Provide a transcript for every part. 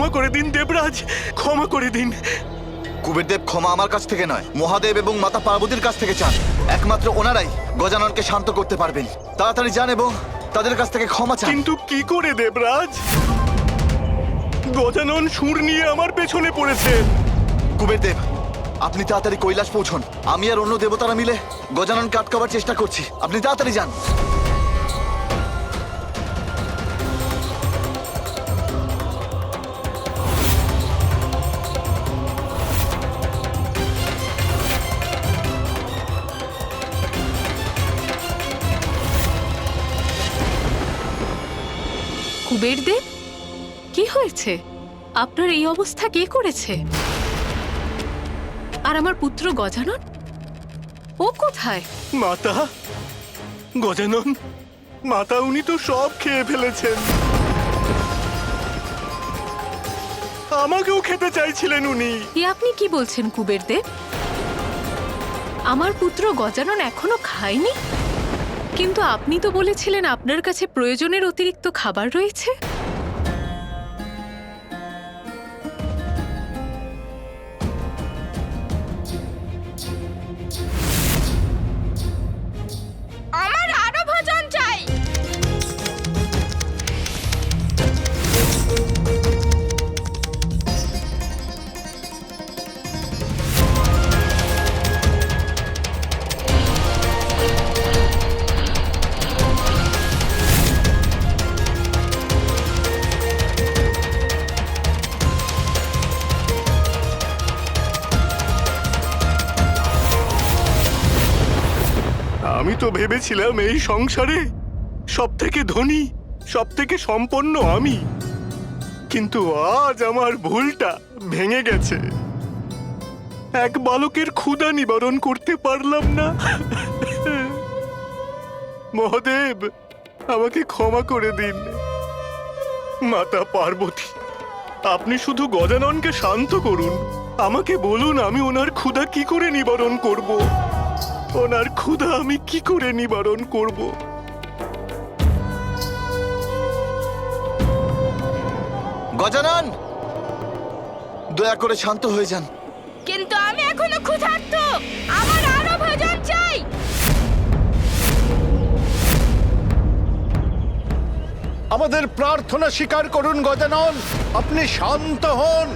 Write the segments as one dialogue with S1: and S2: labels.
S1: ক্ষমা করে দিন দেবরাজ, ক্ষমা করে দিন।
S2: কুবেরদেব ক্ষমা আমার কাছ থেকে নয়, মহাদেব এবং মাতা পার্বতীর কাছ থেকে চান। একমাত্র ওনারাই গজাননকে শান্ত করতে পারবেন। তাড়াতাড়ি যান এবং তাদের কাছ থেকে ক্ষমা চান।
S1: কিন্তু কি করে দেবরাজ? গজানন সুর নিয়ে আমার পেছনে পড়েছে।
S2: কুবেরদেব, আপনি তাড়াতাড়ি কৈলাস পৌঁছন। আমি আর অন্য দেবতারা মিলে গজাননকে আটকাবার চেষ্টা করছি। আপনি তাড়াতাড়ি যান।
S3: কুবেরদেব, কি হয়েছে? আপনার এই অবস্থা কে করেছে? আর আমার পুত্র গজানন, ও কোথায়?
S1: মাতা, গজানন মাতা, উনি তো সব খেয়ে ফেলেছেন। আমাকেও খেতে চাইছিলেন উনি।
S3: এ আপনি কি বলছেন কুবেরদেব? আমার পুত্র গজানন এখনো খায়নি, কিন্তু আপনি তো বলেছিলেন আপনার কাছে প্রয়োজনের অতিরিক্ত খাবার রয়েছে।
S4: আমার আরো ভোজন চাই।
S1: আমি তো ভেবেছিলাম এই সংসারে সব থেকে ধনী, সব থেকে সম্পন্ন আমি, কিন্তু আজ আমার ভুলটা ভেঙে গেছে। এক বালকের ক্ষুধা নিবারণ করতে পারলাম না। মহাদেব, আমাকে ক্ষমা করে দিন। মাতা পার্বতী, আপনি শুধু গজাননকে শান্ত করুন। আমাকে বলুন আমি ওনার ক্ষুধা কি করে নিবারণ করব। ওনার ক্ষুধা আমি কি করে নিবারণ করব?
S2: গজানন, দয়া করে শান্ত হয়ে যান।
S4: কিন্তু আমি এখনো ক্ষুধার্ত, আমার আরো ভোজন চাই।
S5: আমাদের প্রার্থনা স্বীকার করুন গজানন, আপনি শান্ত হন।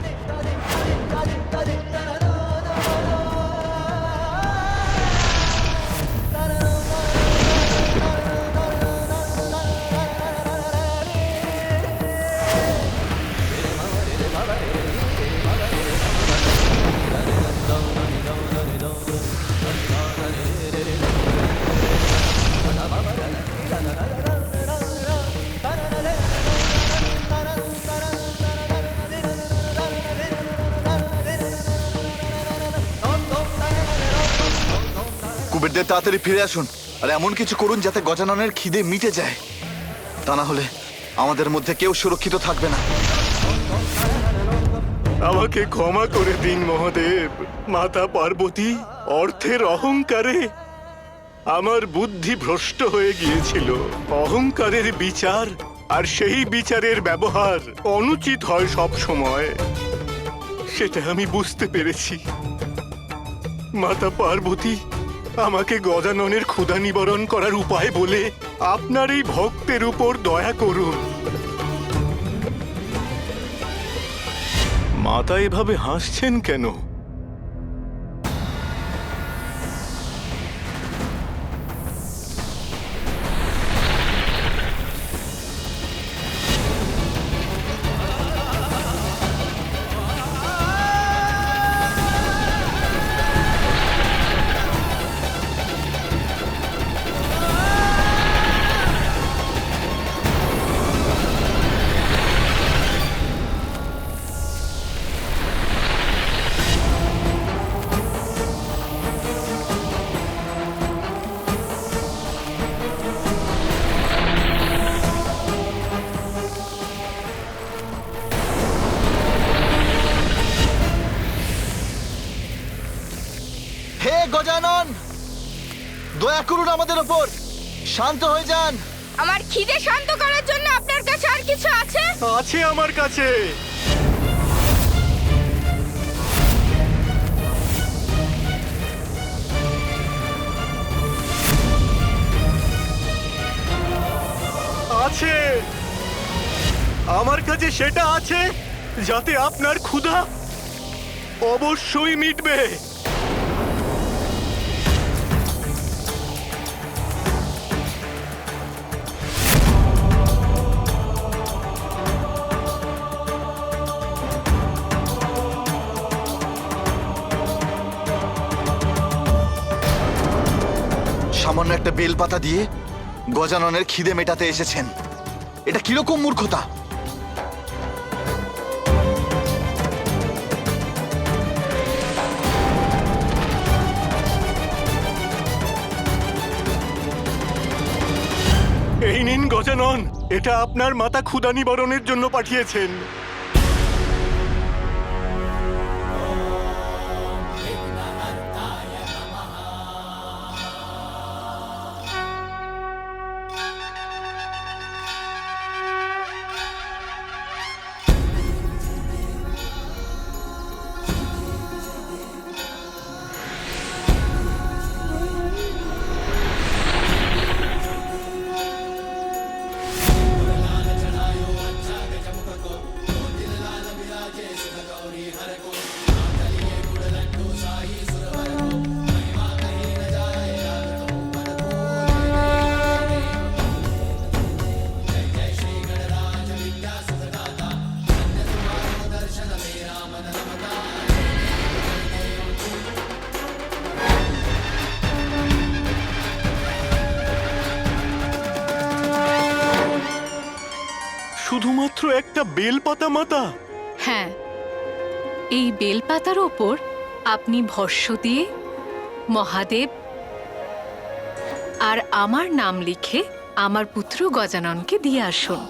S2: কুবেরদেব, তাড়াতাড়ি ফিরে আসুন আর এমন কিছু করুন যাতে গজাননের খিদে মিটে যায়। তা না হলে আমাদের মধ্যে কেউ সুরক্ষিত থাকবে না।
S1: আমাকে ক্ষমা করে দিন মহাদেব। মাতা পার্বতী, অর্থের অহংকারে আমার বুদ্ধি ভ্রষ্ট হয়ে গিয়েছিল। অহংকারের বিচার আর সেই বিচারের ব্যবহার অনুচিত হয় সব সময়, সেটা আমি বুঝতে পেরেছি। মাতা পার্বতী, আমাকে গজাননের ক্ষুধা নিবারণ করার উপায় বলে আপনার এই ভক্তের উপর দয়া করুন। মাতা এভাবে হাসছেন কেন?
S2: হে গজানন, দয়া করুন আমাদের ওপর, শান্ত হয়ে যান।
S4: আমার খিদে শান্ত করার জন্য আপনার কাছে আর কিছু আছে?
S1: আছে আমার কাছে। আছে, আমার কাছে সেটা আছে যাতে আপনার ক্ষুধা অবশ্যই মিটবে।
S2: সামান্য একটা বেলপাতা দিয়ে গজাননের খিদে মেটাতে এসেছেন, এটা কিরকম মূর্খতা!
S1: এই নিন গজানন, এটা আপনার মাতা ক্ষুধা নিবারণের জন্য পাঠিয়েছেন। শুধুমাত্র একটা বেলপাতা মাতা?
S3: হ্যাঁ, এই বেলপাতার ওপর আপনি ভস্য দিয়ে মহাদেব আর আমার নাম লিখে আমার পুত্র গজাননকে দিয়ে আসুন।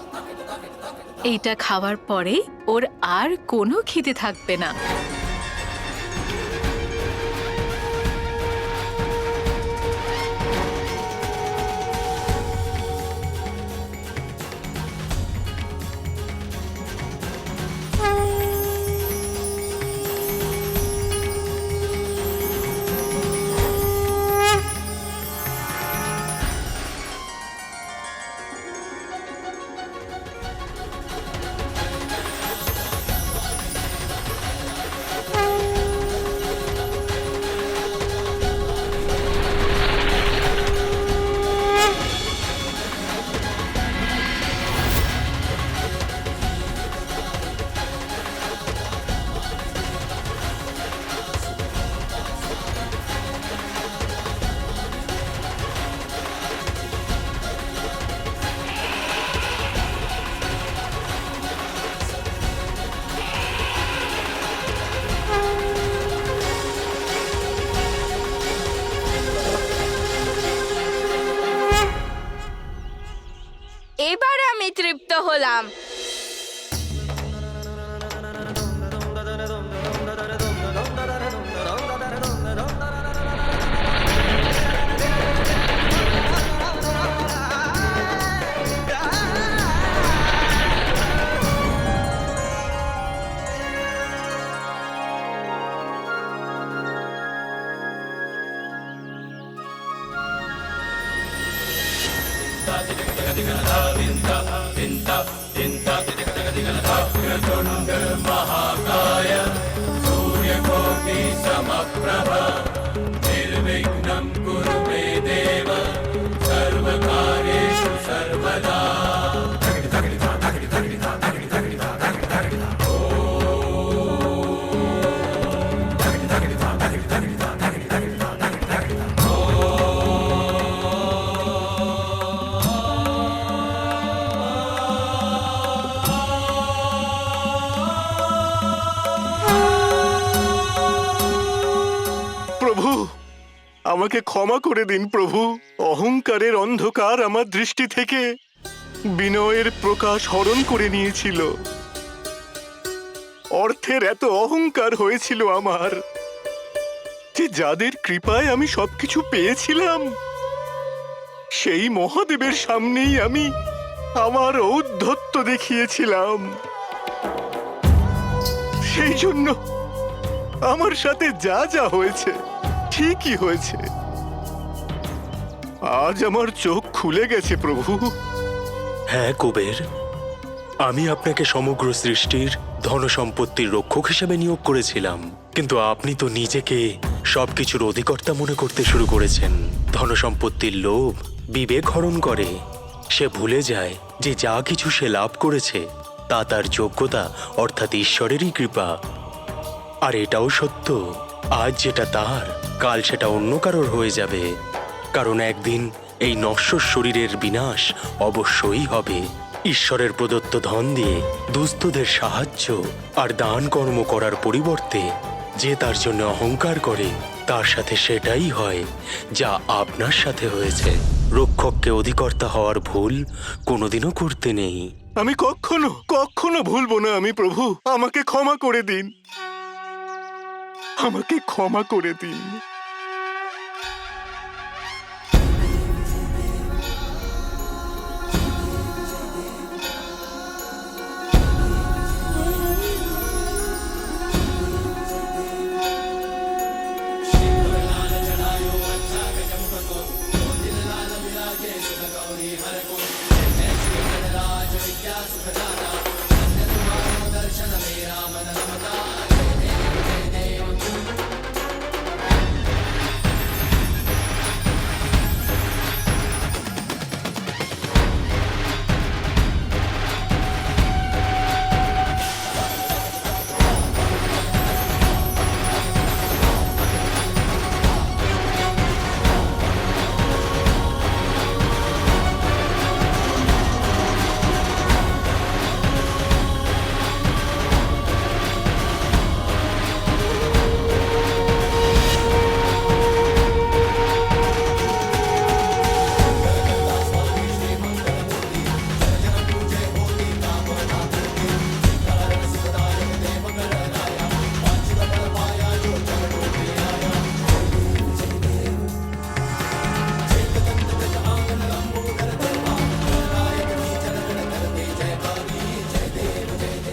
S3: এইটা খাওয়ার পরে ওর আর কোনো খিদে থাকবে না।
S4: এবার আমি তৃপ্ত হলাম।
S1: প্রভু, আমাকে ক্ষমা করে দিন প্রভু। অহংকারের অন্ধকার আমার দৃষ্টি থেকে বিনয়ের প্রকাশ হরণ করে নিয়েছিল। অর্থের এত অহংকার হয়েছিল আমার যে যাদের কৃপায় আমি সবকিছু পেয়েছিলাম, সেই মহাদেবের সামনেই আমি আমার ঔদ্ধত্য দেখিয়েছিলাম। সেই জন্য আমার সাথে যা যা হয়েছে ঠিকই হয়েছে। আজ আমার চোখ খুলে গেছে প্রভু।
S6: হ্যাঁ কুবের, আমি আপনাকে সমগ্র সৃষ্টির ধনসম্পত্তির রক্ষক হিসেবে নিয়োগ করেছিলাম, কিন্তু আপনি তো নিজেকে সবকিছুর অধিকর্তা মনে করতে শুরু করেছেন। ধনসম্পত্তির লোভ বিবেক হরণ করে। সে ভুলে যায় যে যা কিছু সে লাভ করেছে তা তার যোগ্যতা অর্থাৎ ঈশ্বরেরই কৃপা। আর এটাও সত্য, আজ যেটা তার কাল সেটা অন্য কারোর হয়ে যাবে, কারণ একদিন এই নশ্বর শরীরের বিনাশ অবশ্যই হবে। ঈশ্বরের প্রদত্ত ধন দিয়ে দুস্থদের সাহায্য আর দান কর্ম করার পরিবর্তে যে তার জন্য অহংকার করে তার সাথে সেটাই হয় যা আপনার সাথে হয়েছে। রক্ষককে অধিকর্তা হওয়ার ভুল কোনোদিনও করতে নেই।
S1: আমি কখনো ভুলবো না। আমি প্রভু, আমাকে ক্ষমা করে দিন, আমাকে ক্ষমা করে দিন।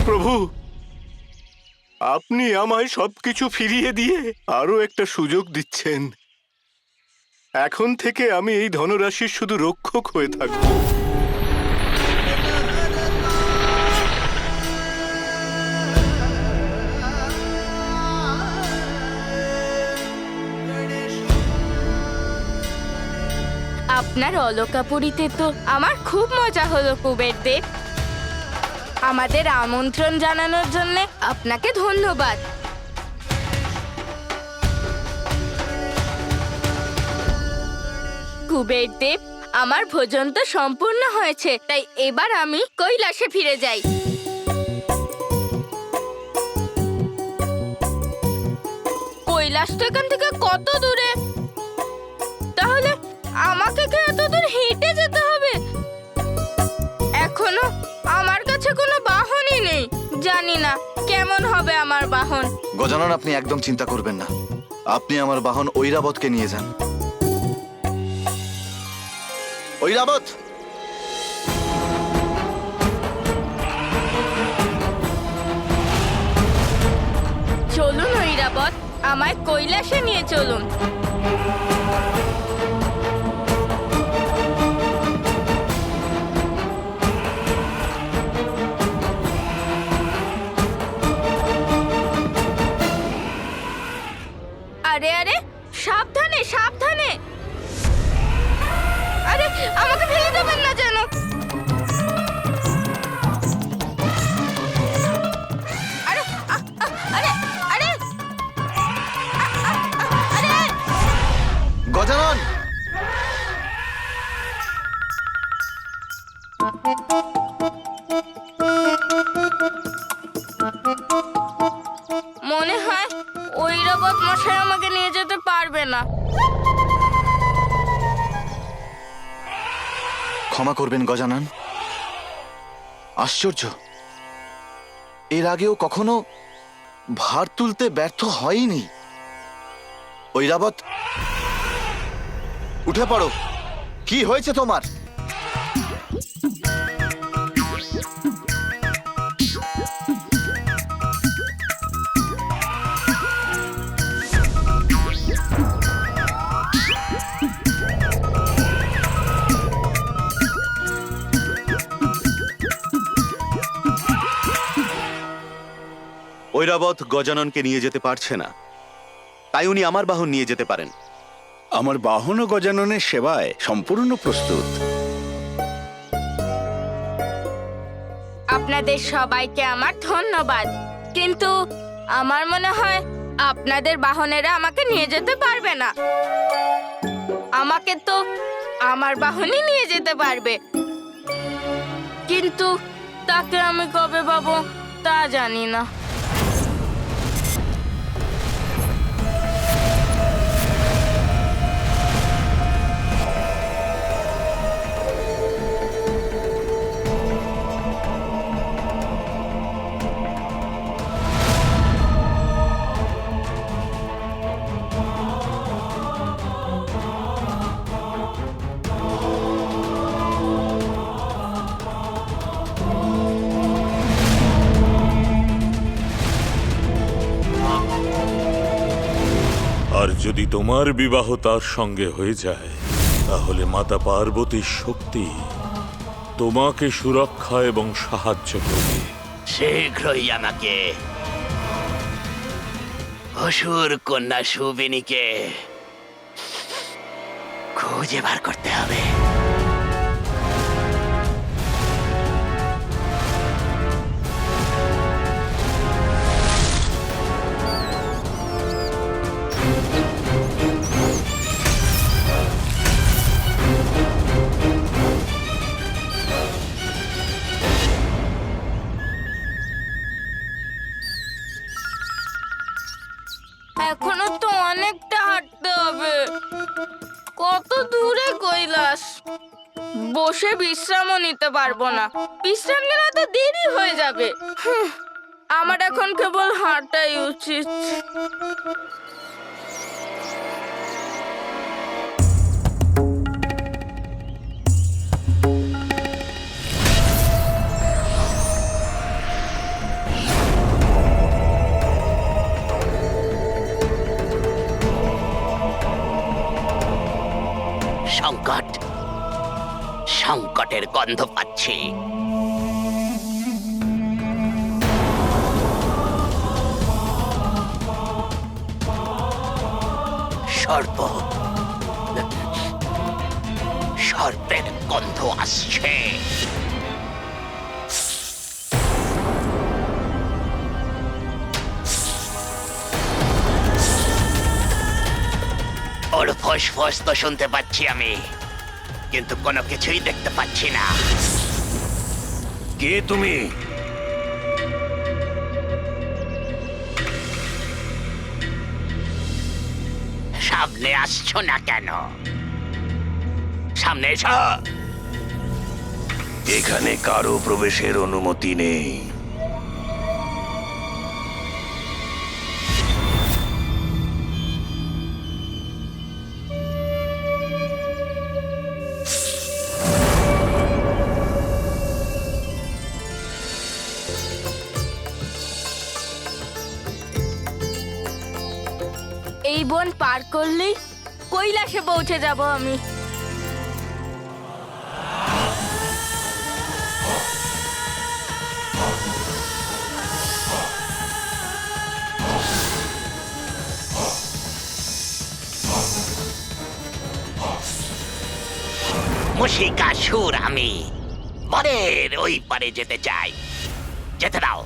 S1: প্রভু, আপনি আমায় সবকিছু ফিরিয়ে দিয়ে আরো একটা সুযোগ দিচ্ছেন। এখন থেকে আমি এই ধনরাশির শুধু রক্ষক হয়ে থাকব।
S4: আপনার অলকাপুরীতে তো আমার খুব মজা হলো কুবের দেব। আমাদের আমন্ত্রণ জানানোর জন্য আপনাকে ধন্যবাদ। কুবের দেব, আমার ভোজন তো সম্পূর্ণ হয়েছে, তাই এবার আমি কৈলাসে ফিরে যাই। কৈলাস তো এখান থেকে কত দূরে? তাহলে আমাকে কি এত দূর হেঁটে যেতে হবে? এখনো আমার কাছে কোনো বাহনই নেই। জানি না কেমন হবে আমার বাহন।
S2: গজানন, আপনি একদম চিন্তা করবেন না। আপনি আমার বাহন ঐরাবতকে নিয়ে যান। ঐরাবত!
S4: চলুন ঐরাবত, আমায় কৈলাসে নিয়ে চলুন। আরে আরে, সাবধানে সাবধানে। আরে আমাকে ফেলে দেবেন না যেন। আরে আরে আরে আরে
S2: গজানন!
S4: মনে হয় ঐরাবত মশাই আমাকে নিয়ে যেতে পারবে না।
S2: ক্ষমা করবেন গজানন। আশ্চর্য, এর আগেও কখনো ভার তুলতে ব্যর্থ হয়নি। ঐরাবত, উঠে পড়ো। কি হয়েছে তোমার?
S7: ঐরাবত গজাননকে নিয়ে যেতে পারছে না, তাই উনি আমার বাহন নিয়ে যেতে পারেন।
S5: আমার বাহন ও গজাননের সেবায় সম্পূর্ণ প্রস্তুত।
S4: আপনাদের সবাইকে আমার ধন্যবাদ, কিন্তু আমার মনে হয় আপনাদের বাহনেরা আমাকে নিয়ে যেতে পারবে না। আমাকে তো আমার বাহনই নিয়ে যেতে পারবে, কিন্তু তাকে আমি কবে পাবো তা জানি না।
S8: আর যদি তোমার বিবাহ তার সঙ্গে হয়ে যায়, তাহলে মাতা পার্বতীর শক্তি তোমাকে সুরক্ষা এবং সাহায্য করবে।
S9: শীঘ্রই আমাকে অসুর কন্যা সুবিনীকে খুঁজে বার করতে হবে।
S4: এখনো তো অনেকটা হাঁটতে হবে। কত দূরে কৈলাস, বসে বিশ্রামও নিতে পারবো না। বিশ্রাম নিলে তো দেরি হয়ে যাবে। আমার এখন কেবল হাঁটাই উচিত।
S9: সংকট, সংকটের গন্ধ পাচ্ছি। সর্প, সর্পের গন্ধ আসছে। ওর ফোঁস তো শুনতে পাচ্ছি আমি, কিন্তু কোনো কিছুই দেখতে পাচ্ছি না। কে তুমি? সামনে আসছো না কেন? সামনে এসো। এখানে কারো প্রবেশের অনুমতি নেই।
S4: এই বন পার করলেই কৈলাসে পৌঁছে যাব আমি।
S9: মুশিকাসুর আমি, বনের ওই পারে যেতে চাই। যেতে দাও।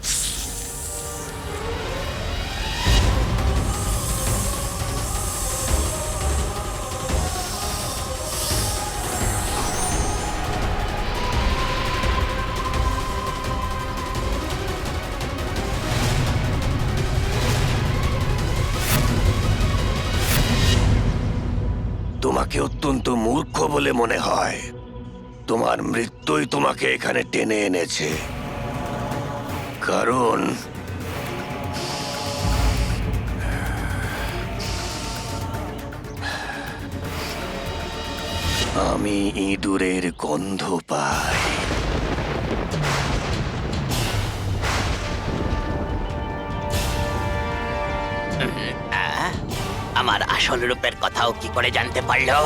S9: তোমাকে অত্যন্ত মূর্খ বলে মনে হয়। তোমার মৃত্যুই তোমাকে এখানে টেনে এনেছে। কারণ আমি ইঁদুরের গন্ধ পাই। আমার আসল রূপের কথাও কি করে জানতে পারলো?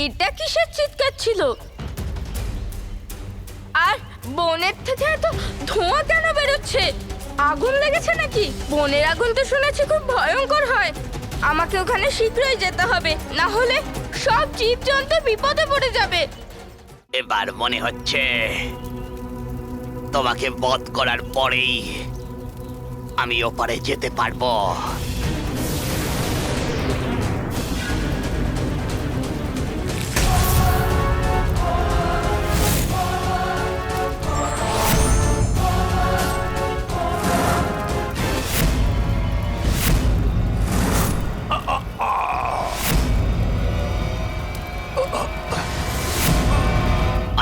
S4: এটা কিসের চিৎকার ছিল? আর বনের থেকে এত ধোঁয়া কেন বেরোচ্ছে? আগুন লেগেছে নাকি? বনের আগুন তো শুনেছি খুব ভয়ঙ্কর হয়। আমাকে ওখানে শীঘ্রই যেতে হবে, না হলে সব জীবজন্তু বিপদে পড়ে যাবে।
S9: এবার মনে হচ্ছে তোমাকে বধ করার পরেই আমি ওপারে যেতে পারবো।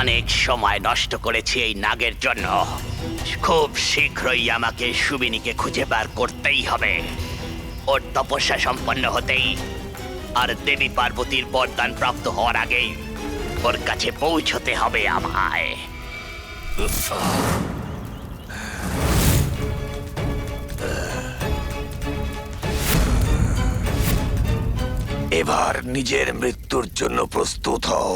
S9: অনেক সময় নষ্ট করেছি এই নাগের জন্য। খুব শীঘ্রই আমাকে সুবিনীকে খুঁজে বার করতেই হবে। ওর তপস্যা সম্পন্ন হতেই আর দেবী পার্বতীর বরদান প্রাপ্ত হওয়ার আগেই ওর কাছে পৌঁছতে হবে আমায়। এবার নিজের মৃত্যুর জন্য প্রস্তুত হও।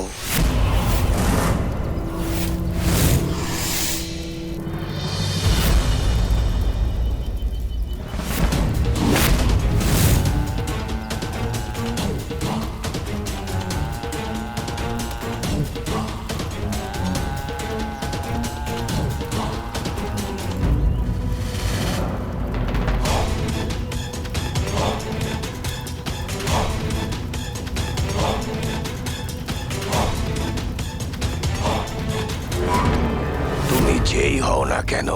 S9: তুমি যেই হও না কেন,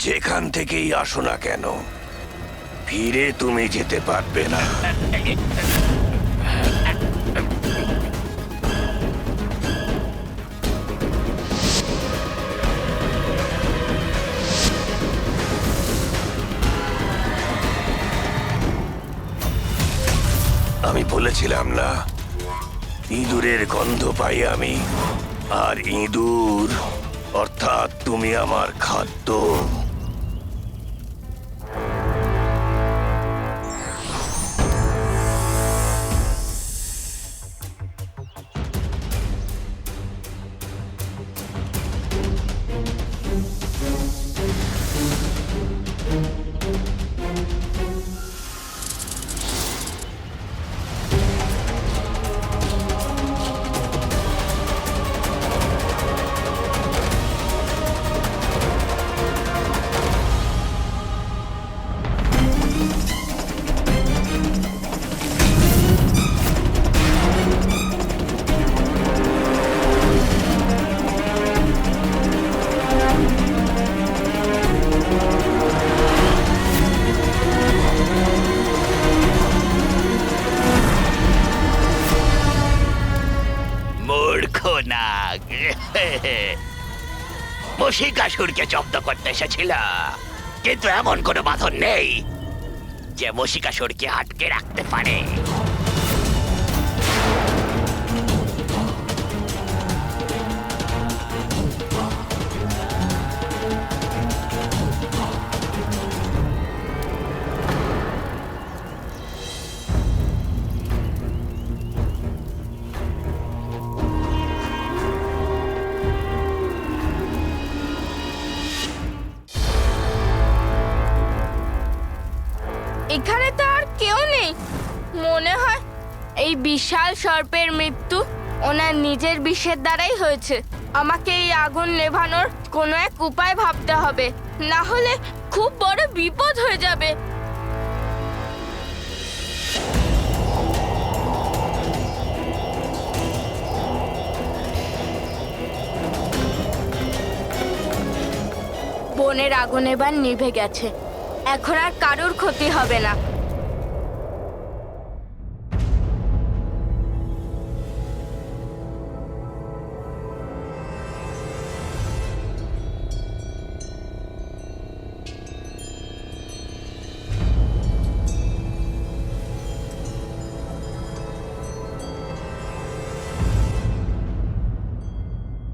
S9: যেখান থেকেই আসো না কেন, ফিরে তুমি যেতে পারবে না। আমি বলেছিলাম না, ইঁদুরের গন্ধ পাই আমি, আর ইঁদুর অর্থাৎ তুমি আমার খাদ্য। নাগ মশিকাসুরকে জব্দ করতে এসেছিল, কিন্তু এমন কোনো বাঁধন নেই যে মশিকাসুরকে আটকে রাখতে পারে।
S4: এখানে তো আর কেউ নেই। মনে হয় এই বিশাল সর্পের মৃত্যু ওনার নিজের বিষের দ্বারাই হয়েছে। আমাকে এই আগুন নেভানোর কোনো এক উপায় ভাবতে হবে, না হলে খুব বড় বিপদ হয়ে যাবে। বনের আগুন এবার নিভে গেছে, এখন আর কারোর ক্ষতি হবে না।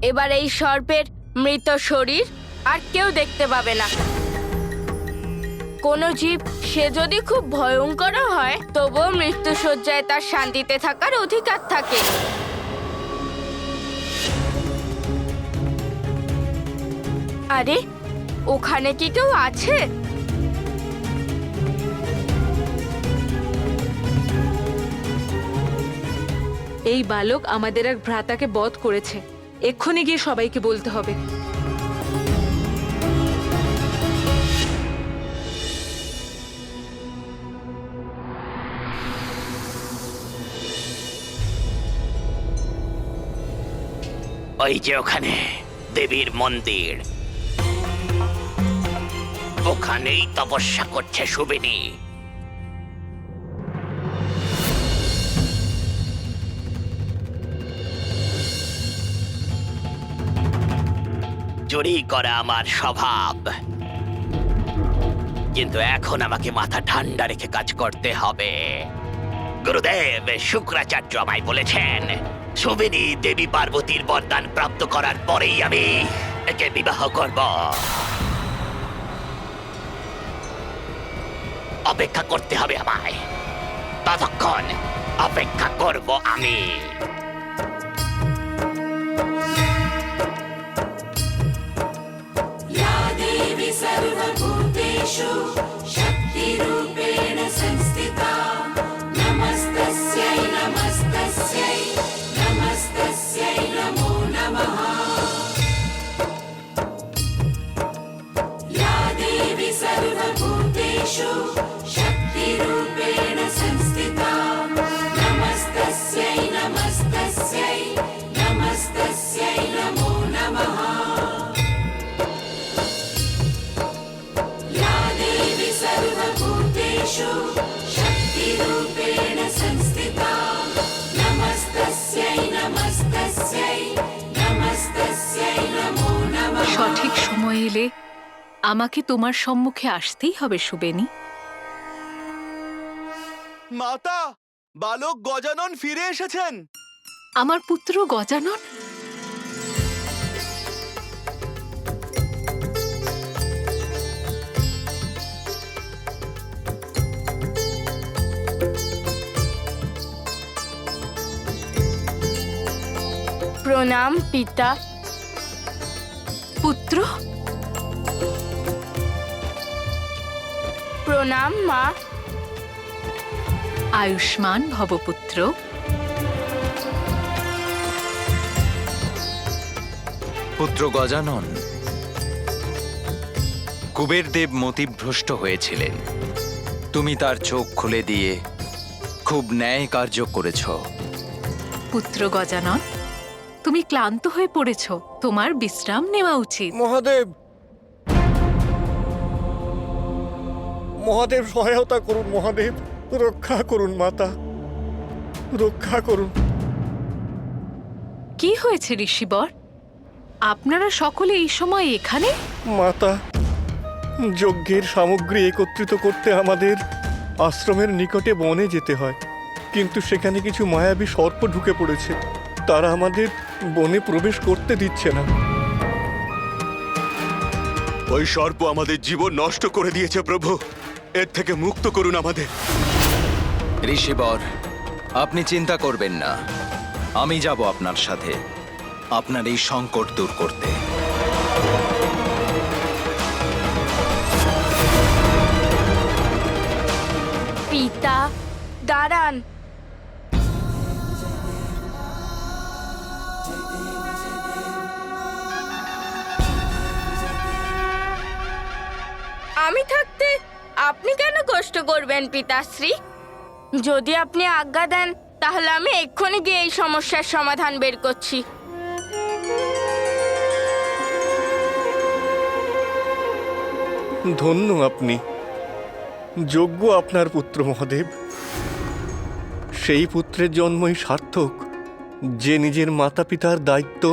S4: এবার এই সর্পের মৃত শরীর আর কেউ দেখতে পাবে না। কোনো জীব সে যদি খুব ভয়ঙ্কর হয়, তবুও মৃত্যুশয্যায় তার শান্তিতে থাকার অধিকার থাকে। আরে ওখানে কি কেউ আছে?
S10: এই বালক আমাদের এক ভ্রাতাকে বধ করেছে। এক্ষুনি গিয়ে সবাইকে বলতে হবে।
S9: ওই যে ওখানে দেবীর মন্দির, ওখানেই তপস্যা করছে সুবিনী। চুরি করা আমার স্বভাব, কিন্তু এখন আমাকে মাথা ঠান্ডা রেখে কাজ করতে হবে। গুরুদেব শুক্রাচার্য আমায় বলেছেন সুবিনী দেবী পার্বতীর বরদান প্রাপ্ত করার পরেই আমি একে বিবাহ করব। অপেক্ষা করতে হবে আমায়, ততক্ষণ অপেক্ষা করব আমি।
S3: সঠিক সময় এলে আমাকে তোমার সম্মুখে আসতেই হবে সুবেনী।
S2: মাতা, বালক গজানন ফিরে এসেছেন।
S3: আমার পুত্র গজানন?
S4: প্রণাম পিতা।
S3: পুত্র?
S4: প্রণাম মা।
S3: আয়ুষ্মান ভব পুত্র।
S11: পুত্র গজানন, কুবের দেব মতিভ্রষ্ট হয়েছিলেন। তুমি তার চোখ খুলে দিয়ে খুব ন্যায় কার্য করেছ।
S3: পুত্র গজানন, তুমি ক্লান্ত হয়ে পড়েছ, তোমার বিশ্রাম নেওয়া উচিত।
S5: মহাদেব, মহাদেব সহায়তা করুন। মহাদেব রক্ষা করুন। মাতা রক্ষা করুন।
S3: কি হয়েছে ঋষিবর? আপনারা সকলে এই সময় এখানে?
S5: মাতা, যজ্ঞের সামগ্রী একত্রিত করতে আমাদের আশ্রমের নিকটে বনে যেতে হয়, কিন্তু সেখানে কিছু মায়াবী সর্প ঢুকে পড়েছে। তারা আমাদের বনে প্রবেশ করতে দিচ্ছে না।
S1: ওই সর্প আমাদের জীবন নষ্ট করে দিয়েছে প্রভু, এর থেকে মুক্ত করুন আমাদের।
S11: ঋষিবর, আপনি চিন্তা করবেন না, আমি যাব আপনার সাথে আপনার এই সংকট দূর করতে।
S4: পিতা দাঁড়ান। আমি থাকতে আপনি কেন কষ্ট করবেন পিতাশ্রী? যদি আপনি আজ্ঞা দেন তাহলে আমি এক্ষুনি গিয়ে এই সমস্যার সমাধান বের করছি।
S5: ধন্য আপনি, যোগ্য আপনার পুত্র মহাদেব। সেই পুত্রের জন্মই সার্থক, যে নিজের মাতা পিতার দায়িত্ব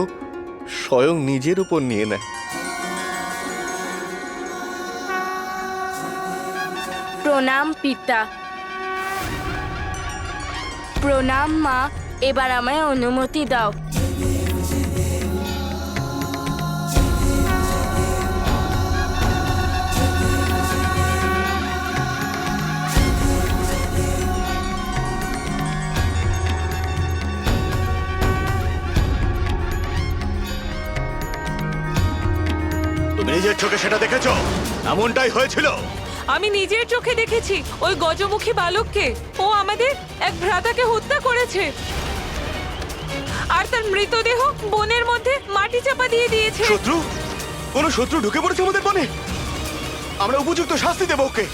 S5: স্বয়ং নিজের উপর নিয়ে নেয়।
S4: প্রণাম পিতা। প্রণাম মা। এবার আমায় অনুমতি দাও।
S7: তুমি চোখে সেটা দেখেছো? এমনটাই হয়েছিল।
S10: আমি নিজের চোখে দেখেছি ওই গজমুখী বালককে। ও আমাদের এক ভ্রাতাকে হত্যা করেছে আর তার মৃতদেহ বনের মধ্যে মাটি চাপা দিয়ে দিয়েছে।
S2: শত্রু? কোনো শত্রু ঢুকে পড়েছে আমাদের বনে? আমরা উপযুক্ত শাস্তি দেবো ওকে।